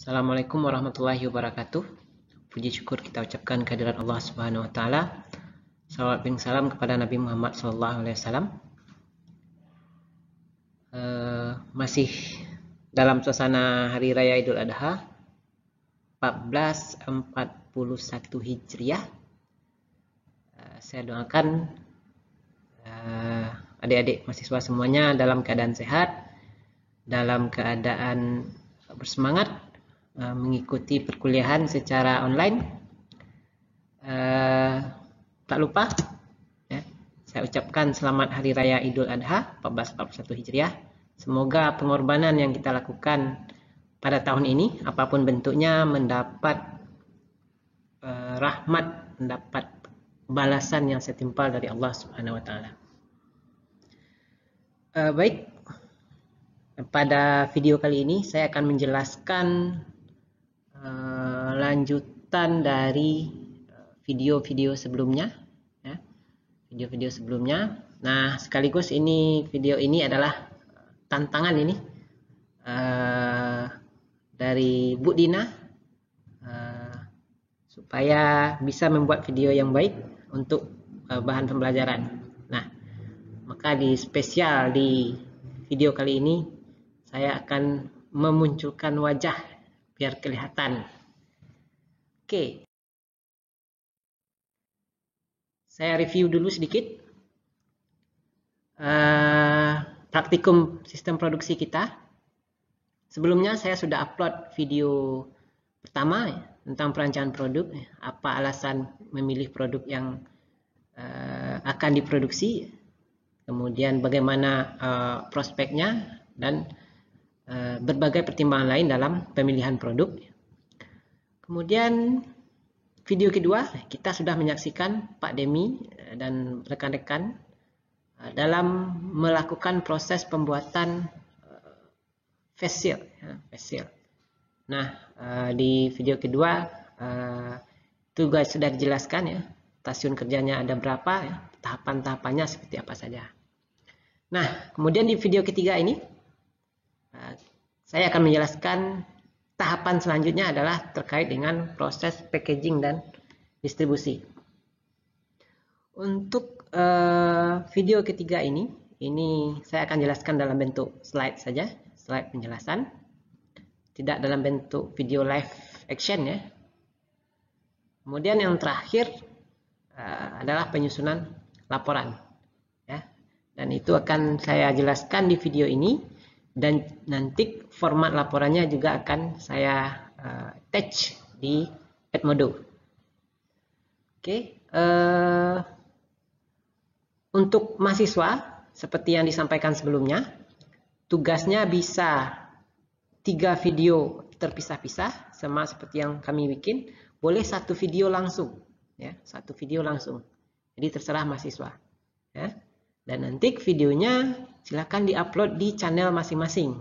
Assalamualaikum warahmatullahi wabarakatuh. Puji syukur kita ucapkan kehadirat Allah Subhanahu wa taala. Salawat dan salam kepada Nabi Muhammad sallallahu alaihi wasallam. Masih dalam suasana Hari Raya Idul Adha 1441 Hijriah. Saya doakan adik-adik mahasiswa semuanya dalam keadaan sehat, dalam keadaan bersemangat mengikuti perkuliahan secara online. Tak lupa ya, saya ucapkan selamat Hari Raya Idul Adha 1441 Hijriah. Semoga pengorbanan yang kita lakukan pada tahun ini, apapun bentuknya, mendapat rahmat, mendapat balasan yang setimpal dari Allah Subhanahu wa taala. Baik, pada video kali ini saya akan menjelaskan lanjutan dari video-video sebelumnya, ya. Video-video sebelumnya. Nah, sekaligus video ini adalah tantangan ini dari Bu Dina supaya bisa membuat video yang baik untuk bahan pembelajaran. Nah, maka di spesial di video kali ini saya akan memunculkan wajah biar kelihatan. Oke. Saya review dulu sedikit praktikum sistem produksi kita. Sebelumnya saya sudah upload video pertama ya, tentang perancangan produk, apa alasan memilih produk yang akan diproduksi, kemudian bagaimana prospeknya, dan berbagai pertimbangan lain dalam pemilihan produk. Kemudian video kedua, kita sudah menyaksikan Pak Demi dan rekan-rekan dalam melakukan proses pembuatan face seal. Nah, di video kedua itu guys sudah dijelaskan ya, stasiun kerjanya ada berapa ya, tahapan-tahapannya seperti apa saja. Nah, kemudian di video ketiga ini saya akan menjelaskan tahapan selanjutnya adalah terkait dengan proses packaging dan distribusi. Untuk video ketiga ini saya akan jelaskan dalam bentuk slide saja, slide penjelasan, tidak dalam bentuk video live action ya. Kemudian yang terakhir adalah penyusunan laporan ya, dan itu akan saya jelaskan di video ini. Dan nanti format laporannya juga akan saya attach di Edmodo. Oke, untuk mahasiswa seperti yang disampaikan sebelumnya, tugasnya bisa 3 video terpisah-pisah sama seperti yang kami bikin, boleh 1 video langsung ya, 1 video langsung. Jadi terserah mahasiswa ya. Dan nanti videonya silakan diupload di channel masing-masing.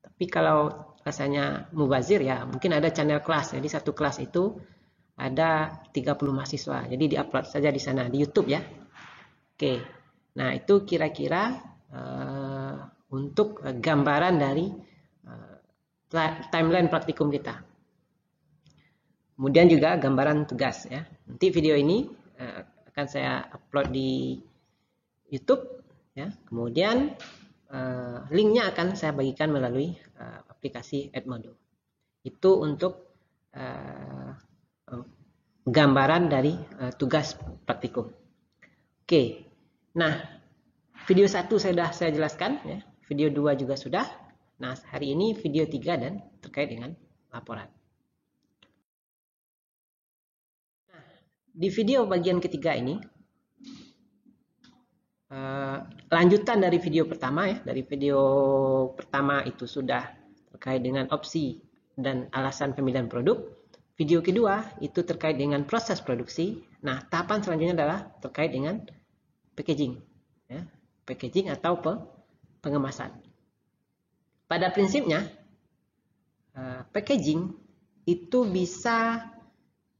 Tapi kalau rasanya mubazir ya, mungkin ada channel kelas. Jadi satu kelas itu ada 30 mahasiswa. Jadi diupload saja di sana, di YouTube ya. Oke. Nah, itu kira-kira untuk gambaran dari timeline praktikum kita. Kemudian juga gambaran tugas ya. Nanti video ini akan saya upload di YouTube ya. Kemudian linknya akan saya bagikan melalui aplikasi Edmodo. Itu untuk gambaran dari tugas praktikum. Oke. Nah, video 1 sudah saya jelaskan ya. Video 2 juga sudah. Nah, hari ini video 3 dan terkait dengan laporan. Nah, di video bagian ketiga ini lanjutan dari video pertama ya. Dari video pertama itu sudah terkait dengan opsi dan alasan pemilihan produk. Video kedua itu terkait dengan proses produksi. Nah, tahapan selanjutnya adalah terkait dengan packaging ya. Packaging atau pengemasan. Pada prinsipnya packaging itu bisa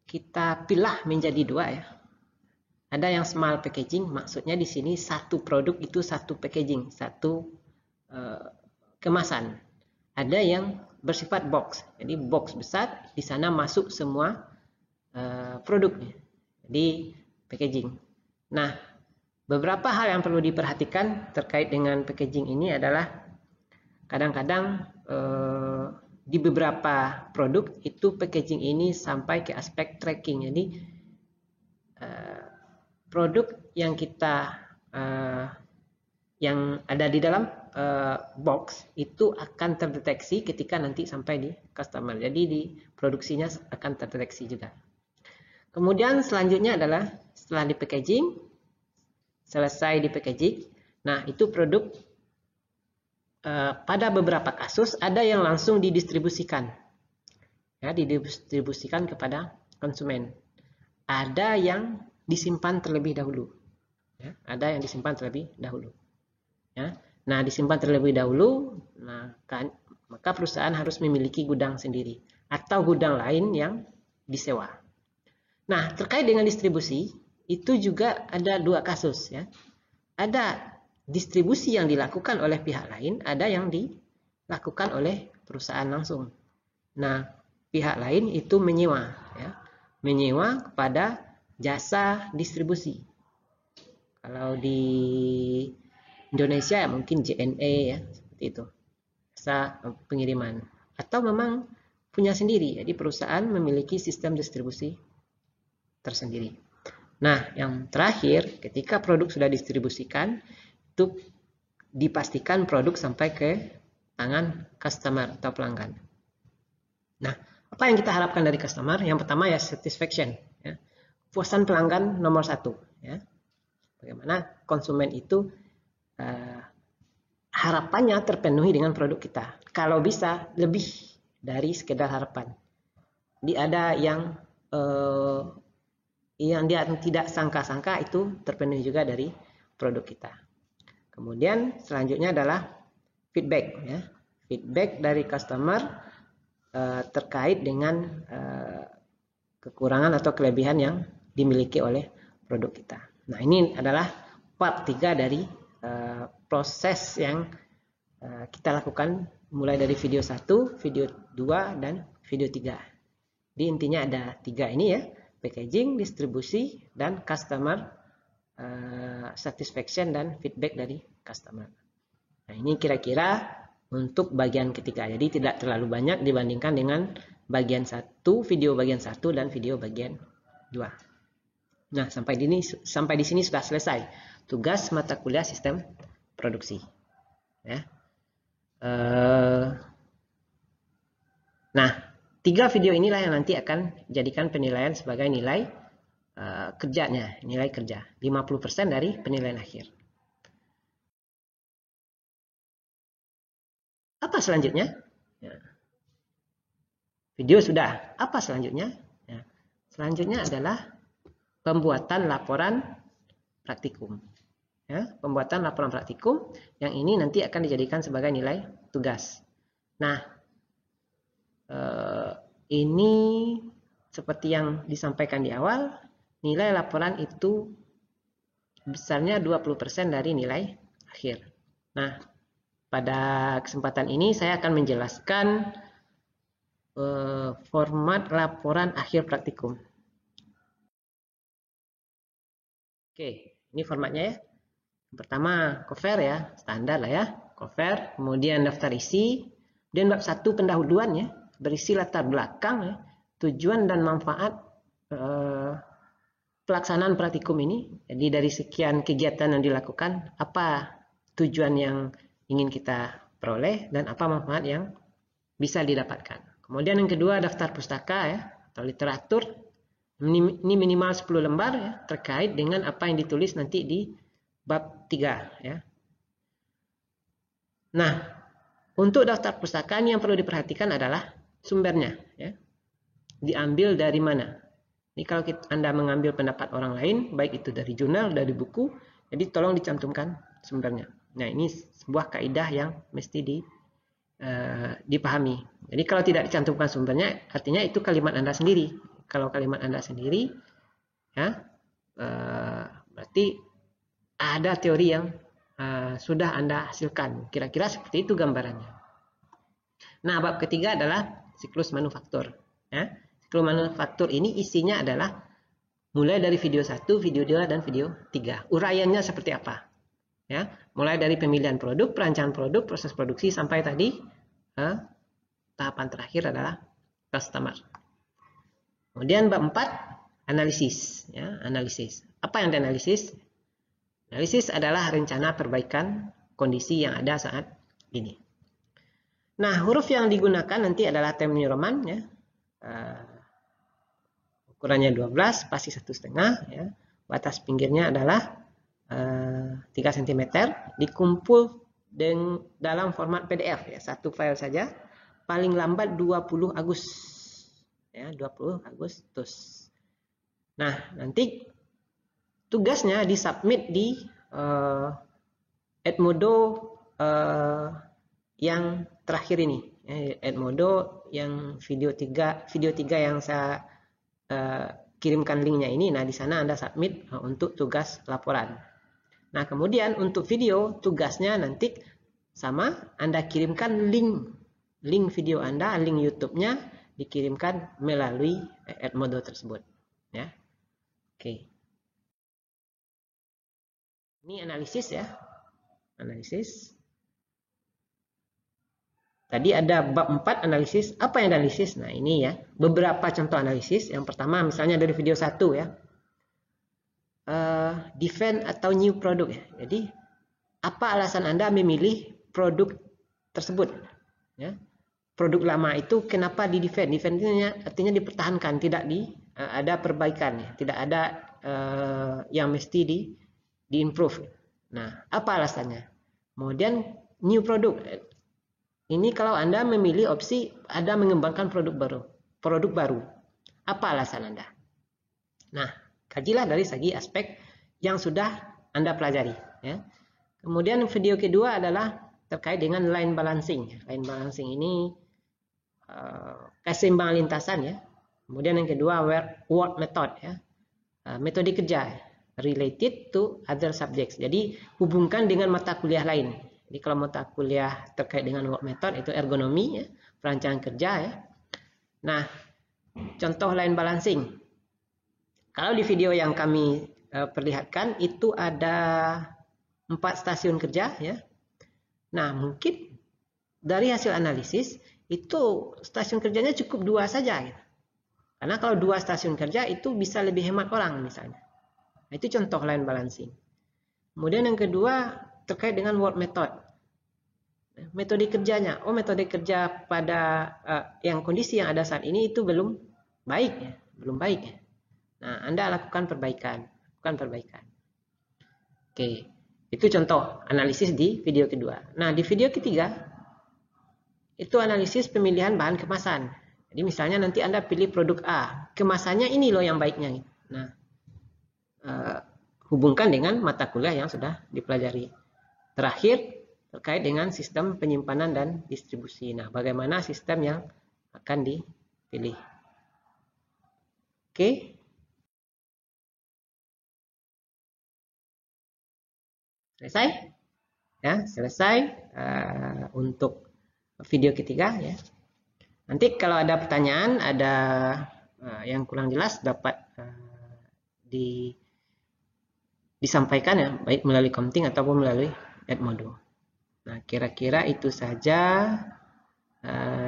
kita pilah menjadi 2 ya. Ada yang small packaging, maksudnya di sini satu produk itu satu packaging, satu kemasan. Ada yang bersifat box. Jadi box besar, di sana masuk semua produknya. Jadi packaging. Nah, beberapa hal yang perlu diperhatikan terkait dengan packaging ini adalah kadang-kadang di beberapa produk itu packaging ini sampai ke aspek tracking. Jadi produk yang kita yang ada di dalam box itu akan terdeteksi ketika nanti sampai di customer. Jadi di produksinya akan terdeteksi juga. Kemudian selanjutnya adalah setelah di packaging, selesai di packaging. Nah, itu produk pada beberapa kasus ada yang langsung didistribusikan. Ya, didistribusikan kepada konsumen. Ada yang disimpan terlebih dahulu. Ya, ada yang disimpan terlebih dahulu. Ya. Nah, disimpan terlebih dahulu, maka perusahaan harus memiliki gudang sendiri atau gudang lain yang disewa. Nah, terkait dengan distribusi, itu juga ada dua kasus. Ya. Ada distribusi yang dilakukan oleh pihak lain, ada yang dilakukan oleh perusahaan langsung. Nah, pihak lain itu menyewa. Ya. Menyewa kepada jasa distribusi. Kalau di Indonesia mungkin JNE ya, seperti itu. Jasa pengiriman. Atau memang punya sendiri. Jadi perusahaan memiliki sistem distribusi tersendiri. Nah, yang terakhir, ketika produk sudah distribusikan, itu dipastikan produk sampai ke tangan customer atau pelanggan. Nah, apa yang kita harapkan dari customer? Yang pertama ya satisfaction. Ya. Puasan pelanggan nomor 1. Ya. Bagaimana konsumen itu harapannya terpenuhi dengan produk kita. Kalau bisa lebih dari sekedar harapan. Jadi ada yang dia tidak sangka-sangka itu terpenuhi juga dari produk kita. Kemudian selanjutnya adalah feedback. Ya. Feedback dari customer terkait dengan kekurangan atau kelebihan yang dimiliki oleh produk kita. Nah, ini adalah part 3 dari proses yang kita lakukan mulai dari video 1, video 2, dan video 3. Jadi intinya ada 3 ini ya, packaging, distribusi, dan customer satisfaction dan feedback dari customer. Nah, ini kira-kira untuk bagian ketiga. Jadi tidak terlalu banyak dibandingkan dengan bagian 1, video bagian 1 dan video bagian 2. Nah, sampai di sini sudah selesai tugas mata kuliah sistem produksi. Ya. Nah, 3 video inilah yang nanti akan jadikan penilaian sebagai nilai kerjanya, nilai kerja. 50% dari penilaian akhir. Apa selanjutnya? Ya. Video sudah. Apa selanjutnya? Ya. Selanjutnya adalah pembuatan laporan praktikum. Ya, pembuatan laporan praktikum yang ini nanti akan dijadikan sebagai nilai tugas. Nah, ini seperti yang disampaikan di awal, nilai laporan itu besarnya 20% dari nilai akhir. Nah, pada kesempatan ini saya akan menjelaskan format laporan akhir praktikum. Oke, ini formatnya ya. Pertama, cover ya, standar lah ya. Cover, kemudian daftar isi, dan bab 1 pendahuluan ya, berisi latar belakang ya, tujuan dan manfaat pelaksanaan praktikum ini. Jadi dari sekian kegiatan yang dilakukan, apa tujuan yang ingin kita peroleh dan apa manfaat yang bisa didapatkan. Kemudian yang kedua, daftar pustaka ya, atau literatur. Ini minimal 10 lembar ya, terkait dengan apa yang ditulis nanti di bab 3 ya. Nah, untuk daftar pustaka ini yang perlu diperhatikan adalah sumbernya ya. Diambil dari mana? Ini kalau Anda mengambil pendapat orang lain, baik itu dari jurnal, dari buku, jadi tolong dicantumkan sumbernya. Nah, ini sebuah kaidah yang mesti dipahami. Jadi kalau tidak dicantumkan sumbernya, artinya itu kalimat Anda sendiri. Kalau kalimat Anda sendiri, ya, berarti ada teori yang sudah Anda hasilkan. Kira-kira seperti itu gambarannya. Nah, bab ketiga adalah siklus manufaktur. Ya. Siklus manufaktur ini isinya adalah mulai dari video 1, video 2, dan video 3. Uraiannya seperti apa? Ya, mulai dari pemilihan produk, perancangan produk, proses produksi, sampai tadi tahapan terakhir adalah customer. Kemudian bab 4, analisis. Ya, analisis. Apa yang dianalisis? Analisis adalah rencana perbaikan kondisi yang ada saat ini. Nah, huruf yang digunakan nanti adalah Times New Roman, ya. Ukurannya 12, spasi 1,5, ya. Batas pinggirnya adalah 3 cm, dikumpul dalam format PDF, ya, satu file saja, paling lambat 20 Agustus. Ya, 20 Agustus. Nah, nanti tugasnya disubmit di Edmodo yang terakhir ini, Edmodo yang video 3 yang saya kirimkan linknya ini. Nah, di sana Anda submit untuk tugas laporan. Nah, kemudian untuk video tugasnya nanti sama, Anda kirimkan link video Anda, link YouTube-nya dikirimkan melalui Edmodo tersebut, ya. Oke. Ini analisis, ya. Analisis. Tadi ada bab 4 analisis. Apa yang analisis? Nah, ini ya, beberapa contoh analisis. Yang pertama misalnya dari video 1, ya. Defend atau new product, ya. Jadi, apa alasan Anda memilih produk tersebut? Ya. Produk lama itu kenapa di defend? Defend artinya dipertahankan, tidak ada perbaikan, ya. Tidak ada yang mesti di improve. Nah, apa alasannya? Kemudian new product. Ini kalau Anda memilih opsi Anda mengembangkan produk baru. Apa alasan Anda? Nah, kajilah dari segi aspek yang sudah Anda pelajari, ya. Kemudian video kedua adalah terkait dengan line balancing. Line balancing ini keseimbangan lintasan, ya. Kemudian yang kedua work method, ya. Metode kerja related to other subjects. Jadi hubungkan dengan mata kuliah lain. Jadi kalau mata kuliah terkait dengan work method itu ergonomi, ya, perancangan kerja, ya. Nah, contoh line balancing. Kalau di video yang kami perlihatkan itu ada 4 stasiun kerja, ya. Nah, mungkin dari hasil analisis itu stasiun kerjanya cukup 2 saja, gitu. Karena kalau 2 stasiun kerja itu bisa lebih hemat orang misalnya. Nah, itu contoh line balancing. Kemudian yang kedua terkait dengan work method. Metode kerjanya, metode kerja pada yang kondisi yang ada saat ini itu belum baik, ya. Belum baik, ya. Nah, Anda lakukan perbaikan. Oke, itu contoh analisis di video kedua. Nah, di video ketiga itu analisis pemilihan bahan kemasan. Jadi misalnya nanti Anda pilih produk A, kemasannya ini loh yang baiknya. Nah, hubungkan dengan mata kuliah yang sudah dipelajari. Terakhir, terkait dengan sistem penyimpanan dan distribusi. Nah, bagaimana sistem yang akan dipilih? Oke. Selesai? Ya, selesai untuk video ketiga, ya. Nanti kalau ada pertanyaan, ada yang kurang jelas dapat disampaikan, ya, baik melalui Komting ataupun melalui Edmodo. Nah, kira-kira itu saja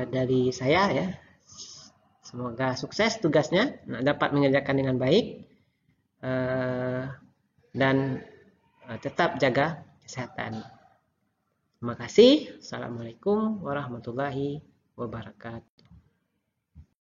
dari saya, ya. Semoga sukses tugasnya, dapat mengerjakan dengan baik, dan tetap jaga kesehatan. Terima kasih. Assalamualaikum warahmatullahi wabarakatuh.